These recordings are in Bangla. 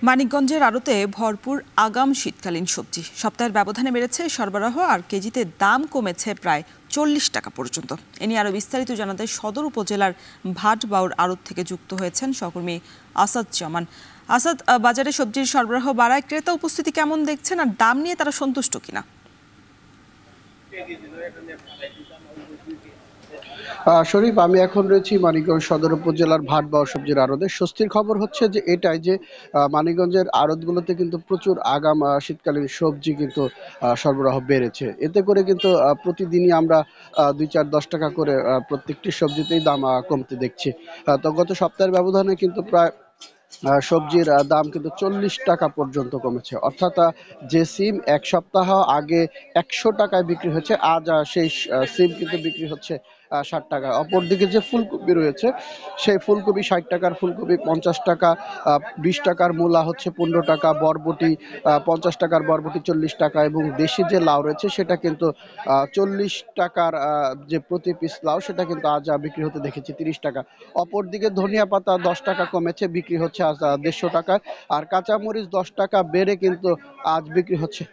মানিকগঞ্জের আড়তে ভরপুর আগাম শীতকালীন সবজি সপ্তাহের ব্যবধানে বেড়েছে সরবরাহ আর কেজিতে দাম কমেছে প্রায় 40 টাকা পর্যন্ত। এ নিয়ে আরো বিস্তারিত জানাতে সদর উপজেলার ভাটবাউর আড়ত থেকে যুক্ত হয়েছেন সহকর্মী আসাদ জামান। আসাদ, বাজারে সবজির সরবরাহ বাড়ায় ক্রেতা উপস্থিতি কেমন দেখছেন আর দাম নিয়ে তারা সন্তুষ্ট কিনা? শরীফ, আমি এখন রয়েছি মানিকগঞ্জ সদর উপজেলার ভাটবাউর সবজির আড়তে। স্বস্তির খবর হচ্ছে যে এটাই যে মানিকগঞ্জের আড়তগুলোতে কিন্তু প্রচুর আগাম শীতকালীন সবজি কিন্তু সরবরাহ বেড়েছে। এতে করে কিন্তু প্রতিদিনই আমরা 2-4-10 টাকা করে প্রত্যেকটি সবজিতেই দাম কমতে দেখছি। তো গত সপ্তাহের ব্যবধানে কিন্তু প্রায় সবজির দাম কিন্তু 40 টাকা পর্যন্ত কমেছে। অর্থাৎ যে সিম এক সপ্তাহ আগে 100 টাকায় বিক্রি হচ্ছে, আজ সেই সিম কিন্তু বিক্রি হচ্ছে 60 টাকা। অপরদিকে যে ফুলকপি রয়েছে, সেই ফুলকপি 60 টাকার ফুলকপি 50 টাকা, 20 টাকার মূলা হচ্ছে 15 টাকা, বরবটি 50 টাকার বরবটি 40 টাকা, এবং দেশি যে লাউ রয়েছে সেটা কিন্তু 40 টাকার যে প্রতি পিস লাউ সেটা কিন্তু আজ বিক্রি হতে দেখেছি 30 টাকা। অপরদিকে ধনিয়া পাতা 10 টাকা কমেছে, বিক্রি হচ্ছে আজ 150 টাকায়। আর কাঁচামরিচ 10 টাকা বেড়ে কিন্তু আজ বিক্রি হচ্ছে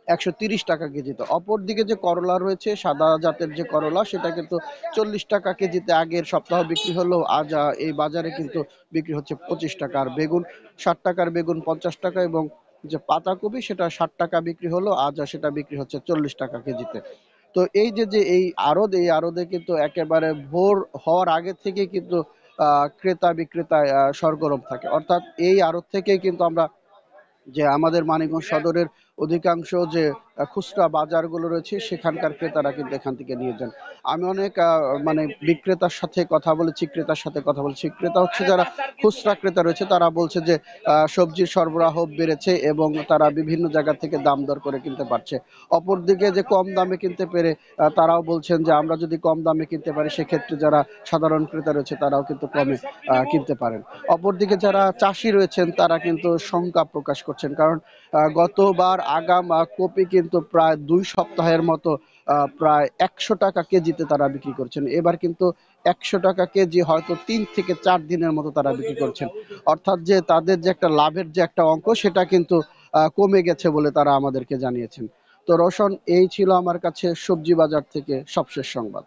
130 টাকা কেজিতে। অপরদিকে যে করলা রয়েছে, সাদা জাতের যে করলা, সেটা কিন্তু 40 টাকা কেজিতে আগের সপ্তাহ বিক্রি হলো, আজ এই বাজারে কিন্তু বিক্রি হচ্ছে 25 টাকা। আর বেগুন 60 টাকার বেগুন 50 টাকা, এবং যে পাতাকপি সেটা 60 টাকা বিক্রি হলো, আজ সেটা বিক্রি হচ্ছে 40 টাকা কেজিতে। তো এই যে এই আড়তে কিন্তু একেবারে ভোর হওয়ার আগে থেকে কিন্তু ক্রেতা বিক্রেতায় সরগরম থাকে। অর্থাৎ এই আড়ত থেকেই কিন্তু আমরা যে আমাদের মানিকগঞ্জ সদরের অধিকাংশ যে খুচরা বাজারগুলো রয়েছে সেখানকার ক্রেতারা কিন্তু এখান থেকে নিয়ে যান। আমি অনেক মানে বিক্রেতার সাথে কথা বলেছি, ক্রেতার সাথে কথা বলেছি। ক্রেতা হচ্ছে যারা খুচরা ক্রেতা রয়েছে তারা বলছে যে সবজির সরবরাহ বেড়েছে এবং তারা বিভিন্ন জায়গা থেকে দাম দর করে কিনতে পারছে। অপরদিকে যে কম দামে কিনতে পেরে তারাও বলছেন যে আমরা যদি কম দামে কিনতে পারি সেক্ষেত্রে যারা সাধারণ ক্রেতা রয়েছে তারাও কিন্তু কমে কিনতে পারেন। অপরদিকে যারা চাষি রয়েছেন তারা কিন্তু শঙ্কা প্রকাশ করছেন, কারণ গতবার আগাম কপি কিন্তু প্রায় 2 সপ্তাহের মতো প্রায় 100 টাকা কেজিতে তারা বিক্রি করছেন। এবার কিন্তু 100 টাকা কেজি হয়তো 3 থেকে 4 দিনের মতো তারা বিক্রি করছেন। অর্থাৎ যে তাদের যে একটা লাভের যে একটা অঙ্ক সেটা কিন্তু কমে গেছে বলে তারা আমাদেরকে জানিয়েছেন। তো রোশন, এই ছিল আমার কাছে সবজি বাজার থেকে সবশেষ সংবাদ।